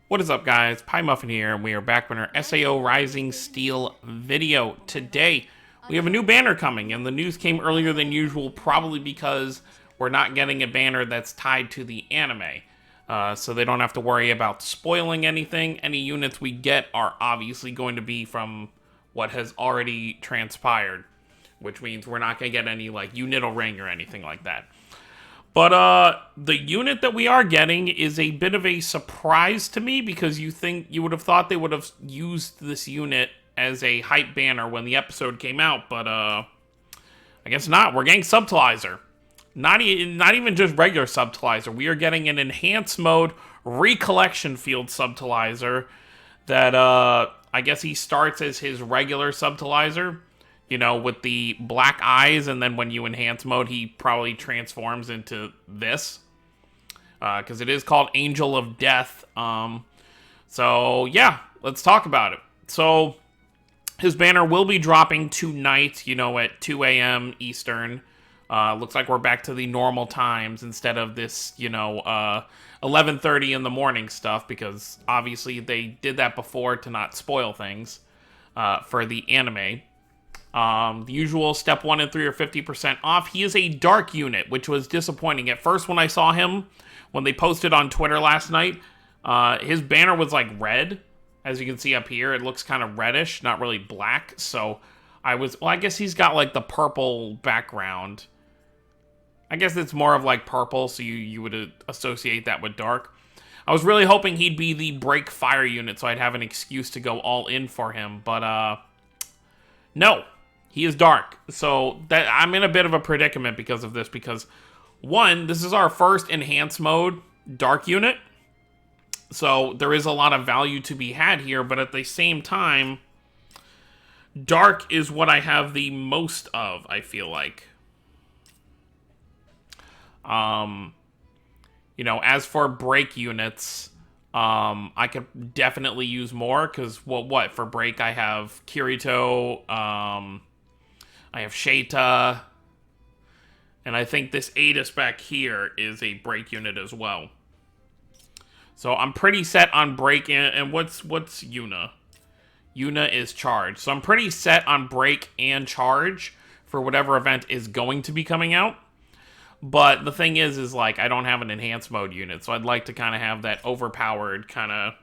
What is up, guys? Pie Muffin here, and we are back with our SAO Rising Steel video. Today, we have a new banner coming, and the news came earlier than usual, probably because we're not getting a banner that's tied to the anime. So they don't have to worry about spoiling anything. Any units we get are obviously going to be from what has already transpired, which means we're not going to get any, like, Unittle Ring or anything like that. But the unit that we are getting is a bit of a surprise to me, because you would have thought they would have used this unit as a hype banner when the episode came out, but I guess not. We're getting SUBTILIZER. Not even just regular SUBTILIZER. We are getting an enhanced mode recollection field SUBTILIZER that I guess he starts as his regular SUBTILIZER. You know, with the black eyes, and then when you enhance mode, he probably transforms into this. Because it is called Angel of Death. So, yeah, let's talk about it. So, his banner will be dropping tonight, you know, at 2 a.m. Eastern. Looks like we're back to the normal times instead of this, you know, 11:30 in the morning stuff, because obviously they did that before to not spoil things for the anime. The usual step 1 and 3 are 50% off. He is a dark unit, which was disappointing. At first, when I saw him, when they posted on Twitter last night, his banner was like red. As you can see up here, it looks kind of reddish, not really black. So I guess he's got like the purple background. I guess it's more of like purple, so you would associate that with dark. I was really hoping he'd be the break fire unit, so I'd have an excuse to go all in for him, but no. He is dark, so that I'm in a bit of a predicament because of this, because one, this is our first enhanced mode dark unit, so there is a lot of value to be had here, but at the same time, dark is what I have the most of, I feel like. You know, as for break units, I could definitely use more, because what for break I have Kirito, I have Sheta, and I think this Adis back here is a break unit as well. So I'm pretty set on break, and what's Yuna? Yuna is charge. So I'm pretty set on break and charge for whatever event is going to be coming out. But the thing is like, I don't have an enhanced mode unit, so I'd like to kind of have that overpowered kind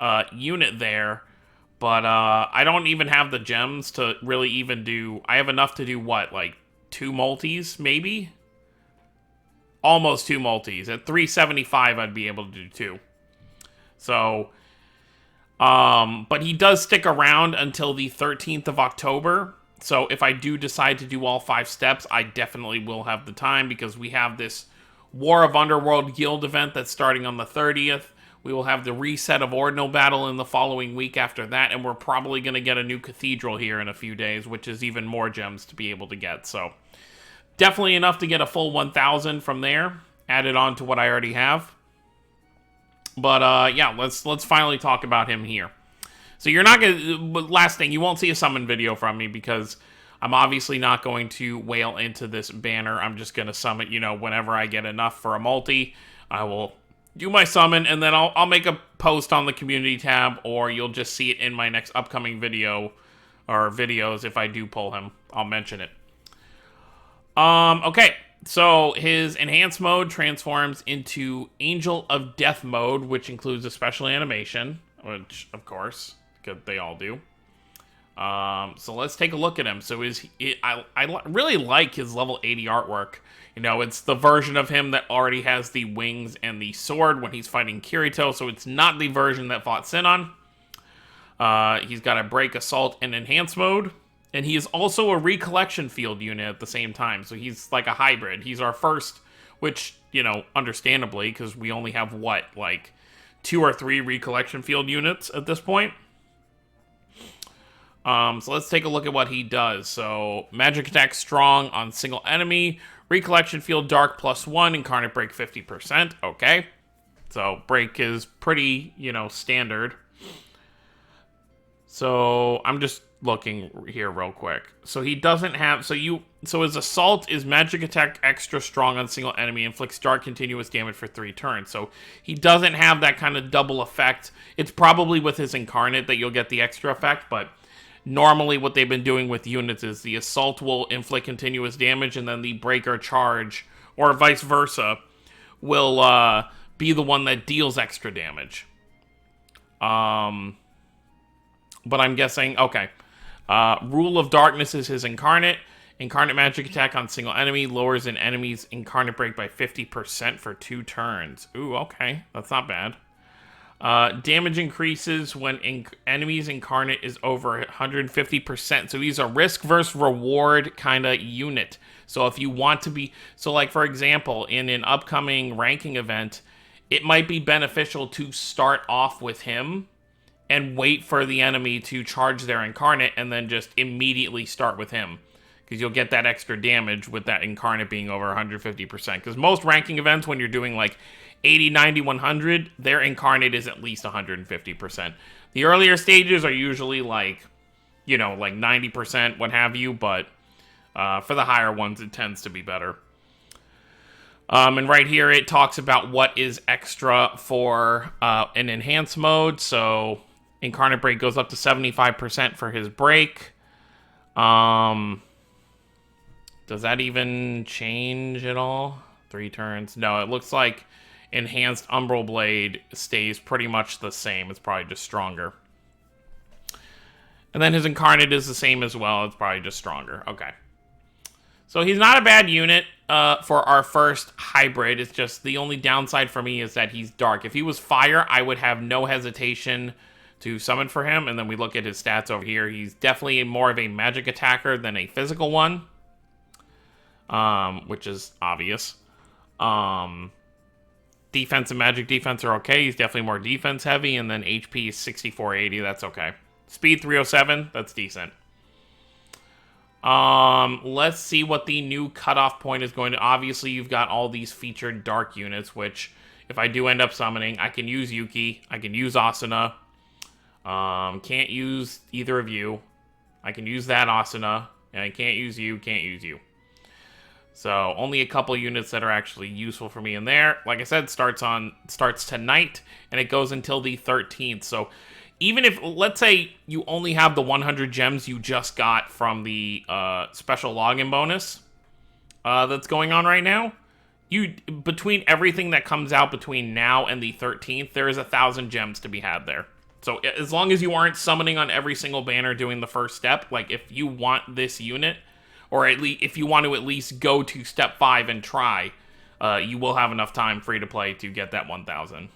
of unit there. But I don't even have the gems to really even do... I have enough to do what, like 2 multis, maybe? Almost 2 multis. At 375, I'd be able to do 2. So, but he does stick around until the 13th of October. So if I do decide to do all 5 steps, I definitely will have the time, because we have this War of Underworld Guild event that's starting on the 30th. We will have the reset of Ordinal Battle in the following week after that, and we're probably going to get a new Cathedral here in a few days, which is even more gems to be able to get. So definitely enough to get a full 1,000 from there, added on to what I already have. But yeah, let's finally talk about him here. So you're not going to... Last thing, you won't see a summon video from me, because I'm obviously not going to whale into this banner. I'm just going to summon, you know, whenever I get enough for a multi, I will do my summon, and then I'll make a post on the community tab, or you'll just see it in my next upcoming video, or videos. If I do pull him, I'll mention it. Okay, so his enhanced mode transforms into Angel of Death mode, which includes a special animation, which, of course, they all do. So let's take a look at him. So I really like his level 80 artwork. You know, it's the version of him that already has the wings and the sword when he's fighting Kirito, so it's not the version that fought Sinon. He's got a break, assault, and enhance mode. And he is also a recollection field unit at the same time, so he's like a hybrid. He's our first, which, you know, understandably, because we only have, what, like 2 or 3 recollection field units at this point. So let's take a look at what he does. So, magic attack strong on single enemy, recollection field dark +1, incarnate break 50%. Okay. So, break is pretty, you know, standard. So, I'm just looking here real quick. So he doesn't have, so his assault is magic attack extra strong on single enemy, inflicts dark continuous damage for 3 turns. So he doesn't have that kind of double effect. It's probably with his incarnate that you'll get the extra effect, but normally what they've been doing with units is the assault will inflict continuous damage, and then the breaker charge, or vice versa, will be the one that deals extra damage. But I'm guessing, okay. Rule of Darkness is his incarnate. Incarnate magic attack on single enemy lowers an enemy's incarnate break by 50% for 2 turns. Ooh, okay. That's not bad. Damage increases when enemy's incarnate is over 150%. So he's a risk versus reward kind of unit. So if you want to be... So like, for example, in an upcoming ranking event, it might be beneficial to start off with him and wait for the enemy to charge their incarnate and then just immediately start with him. Because you'll get that extra damage with that incarnate being over 150%. Because most ranking events, when you're doing like 80, 90, 100, their incarnate is at least 150%. The earlier stages are usually like, you know, like 90%, what have you. But for the higher ones, it tends to be better. And right here, it talks about what is extra for an enhanced mode. So incarnate break goes up to 75% for his break. Does that even change at all? 3 turns? No, it looks like enhanced Umbral Blade stays pretty much the same. It's probably just stronger. And then his incarnate is the same as well. It's probably just stronger. Okay. So he's not a bad unit for our first hybrid. It's just the only downside for me is that he's dark. If he was fire, I would have no hesitation to summon for him. And then we look at his stats over here. He's definitely more of a magic attacker than a physical one, which is obvious. Defense and magic defense are okay. He's definitely more defense heavy. And then HP is 6480. That's okay. Speed 307. That's decent. Let's see what the new cutoff point is going to... Obviously, you've got all these featured dark units, which if I do end up summoning, I can use Yuki. I can use Asuna. Can't use either of you. I can use that Asuna. And I can't use you. Can't use you. So only a couple units that are actually useful for me in there. Like I said, starts tonight, and it goes until the 13th. So even if, let's say, you only have the 100 gems you just got from the special login bonus that's going on right now, between everything that comes out between now and the 13th, there is 1,000 gems to be had there. So as long as you aren't summoning on every single banner doing the first step, like if you want this unit, or at least if you want to at least go to step 5 and try, you will have enough time free to play to get that 1,000.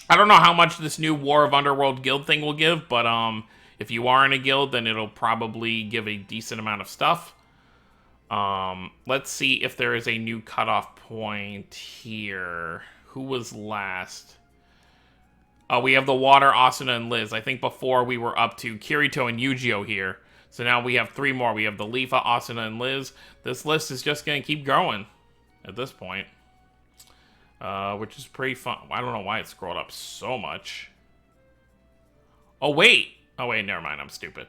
I don't know how much this new War of Underworld guild thing will give, but if you are in a guild, then it'll probably give a decent amount of stuff. Let's see if there is a new cutoff point here. Who was last? We have the Water, Asuna, and Liz. I think before we were up to Kirito and Yu-Gi-Oh here. So now we have 3 more. We have the Lifa, Asuna, and Liz. This list is just going to keep growing at this point. Which is pretty fun. I don't know why it scrolled up so much. Oh, wait. Oh, wait, never mind. I'm stupid.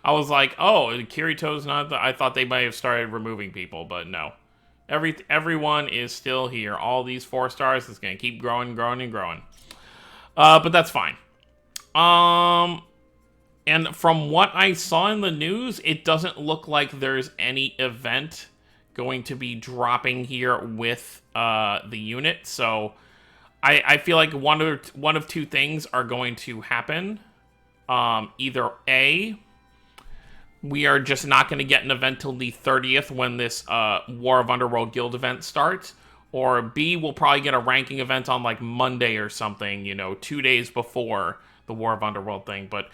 I was like, oh, Kirito's not... I thought they might have started removing people, but no. Everyone is still here. All these 4 stars is going to keep growing, growing, and growing. But that's fine. And from what I saw in the news, it doesn't look like there's any event going to be dropping here with the unit. So I feel like one of 2 things are going to happen. Either A, we are just not going to get an event till the 30th when this War of Underworld Guild event starts. Or B, we'll probably get a ranking event on like Monday or something, you know, 2 days before the War of Underworld thing. But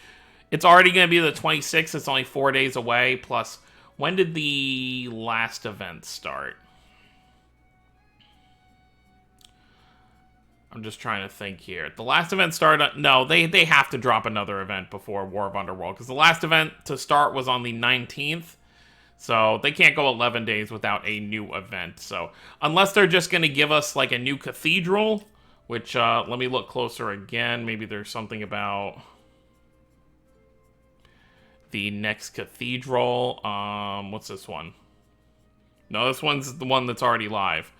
it's already going to be the 26th. It's only 4 days away. Plus, when did the last event start? I'm just trying to think here. The last event started... No, they have to drop another event before War of Underworld. Because the last event to start was on the 19th. So they can't go 11 days without a new event. So unless they're just going to give us like a new cathedral, which let me look closer again. Maybe there's something about... the next Cathedral. What's this one? No, this one's the one that's already live.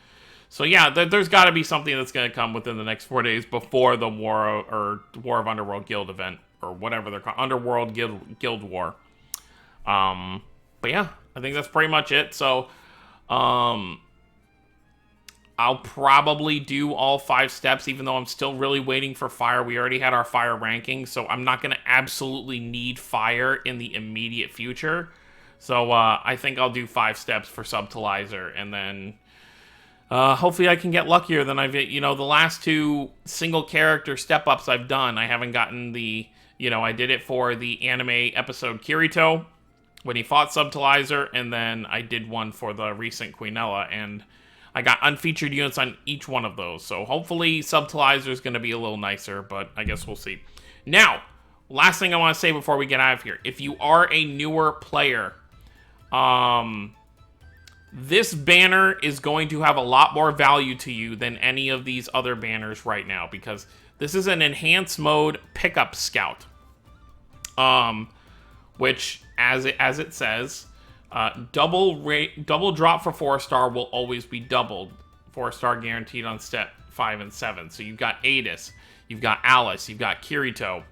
So yeah, there's got to be something that's going to come within the next 4 days before the War of Underworld Guild event, or whatever they're called, Underworld Guild War. But yeah, I think that's pretty much it. So, I'll probably do all 5 steps, even though I'm still really waiting for fire. We already had our fire ranking, so I'm not going to absolutely need fire in the immediate future. So, I think I'll do 5 steps for Subtilizer, and then hopefully I can get luckier than I've, the last 2 single character step-ups I've done. I haven't gotten the, I did it for the anime episode Kirito, when he fought Subtilizer, and then I did one for the recent Quinella, and I got unfeatured units on each one of those. So hopefully Subtilizer is going to be a little nicer, but I guess we'll see. Now, last thing I want to say before we get out of here. If you are a newer player, this banner is going to have a lot more value to you than any of these other banners right now, because this is an enhanced mode pickup scout. Which, as it says, double drop for 4-star will always be doubled. 4-star guaranteed on step 5 and 7. So you've got Adis, you've got Alice, you've got Kirito,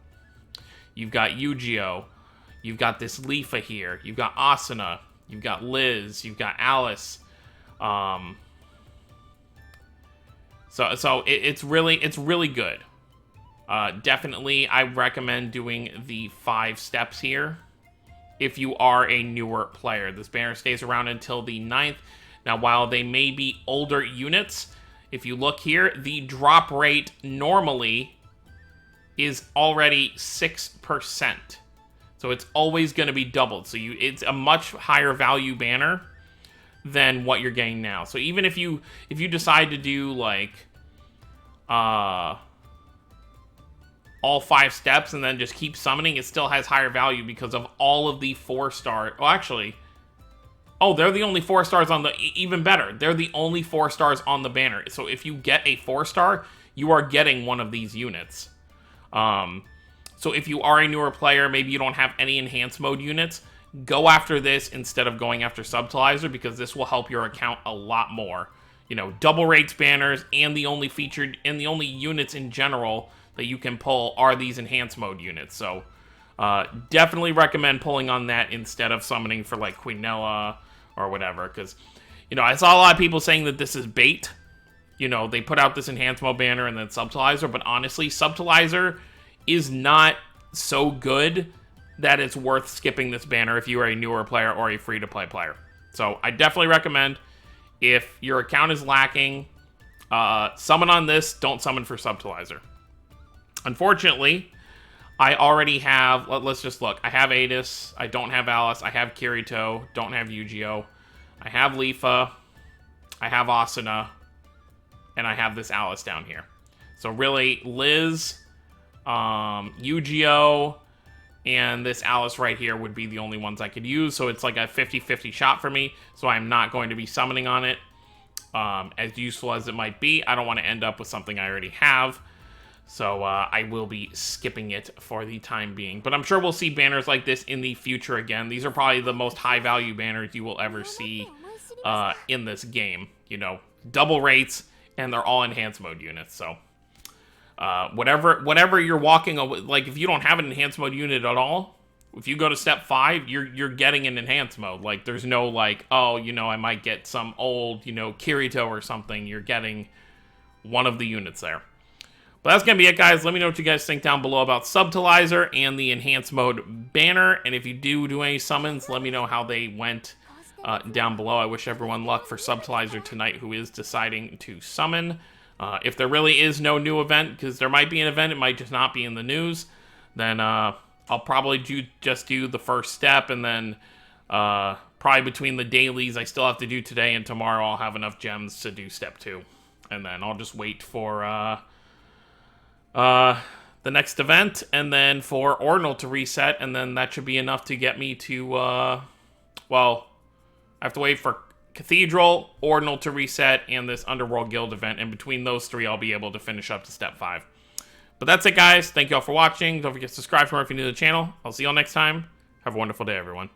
you've got Yu-Gi-Oh, you've got this Lifa here, you've got Asuna, you've got Liz, you've got Alice. So it's really good. Definitely, I recommend doing the 5 steps here if you are a newer player. This banner stays around until the 9th. Now, while they may be older units, if you look here, the drop rate normally is already 6%. So it's always going to be doubled. So it's a much higher value banner than what you're getting now. So even if you decide to do like all 5 steps and then just keep summoning, it still has higher value because of all of the 4-star. Well, actually, they're the only 4 stars on the, even better, they're the only 4 stars on the banner. So if you get a 4-star, you are getting one of these units. So if you are a newer player, maybe you don't have any enhanced mode units, go after this instead of going after Subtilizer, because this will help your account a lot more. Double rates banners, and the only featured and the only units in general that you can pull are these enhanced mode units. So definitely recommend pulling on that instead of summoning for like Quinella or whatever, because I saw a lot of people saying that this is bait. They put out this enhanced mode banner and then Subtilizer, but honestly, Subtilizer is not so good that it's worth skipping this banner if you are a newer player or a free-to-play player. So I definitely recommend, if your account is lacking, summon on this, don't summon for Subtilizer. Unfortunately, I already have, let's just look. I have Adis, I don't have Alice, I have Kirito, don't have Yu-Gi-Oh, I have Lifa, I have Asuna, and I have this Alice down here. So really, Liz, Yu-Gi-Oh, and this Alice right here would be the only ones I could use. So it's like a 50-50 shot for me. So I'm not going to be summoning on it. As useful as it might be, I don't want to end up with something I already have. So I will be skipping it for the time being. But I'm sure we'll see banners like this in the future again. These are probably the most high-value banners you will ever see in this game. Double rates, and they're all enhanced mode units. So whatever you're walking, like if you don't have an enhanced mode unit at all, if you go to step 5, you're getting an enhanced mode. Like there's no like, I might get some old, Kirito or something. You're getting one of the units there. But that's going to be it, guys. Let me know what you guys think down below about Subtilizer and the enhanced mode banner. And if you do any summons, let me know how they went down below. I wish everyone luck for Subtilizer tonight, who is deciding to summon. If there really is no new event, because there might be an event, it might just not be in the news, then I'll probably just do the first step, and then probably between the dailies I still have to do today and tomorrow, I'll have enough gems to do step 2. And then I'll just wait for the next event, and then for Ordinal to reset, and then that should be enough to get me to, well, I have to wait for Cathedral, Ordinal to reset, and this Underworld Guild event, and between those 3, I'll be able to finish up to step 5. But that's it, guys. Thank you all for watching. Don't forget to subscribe for more if you're new to the channel. I'll see you all next time. Have a wonderful day, everyone.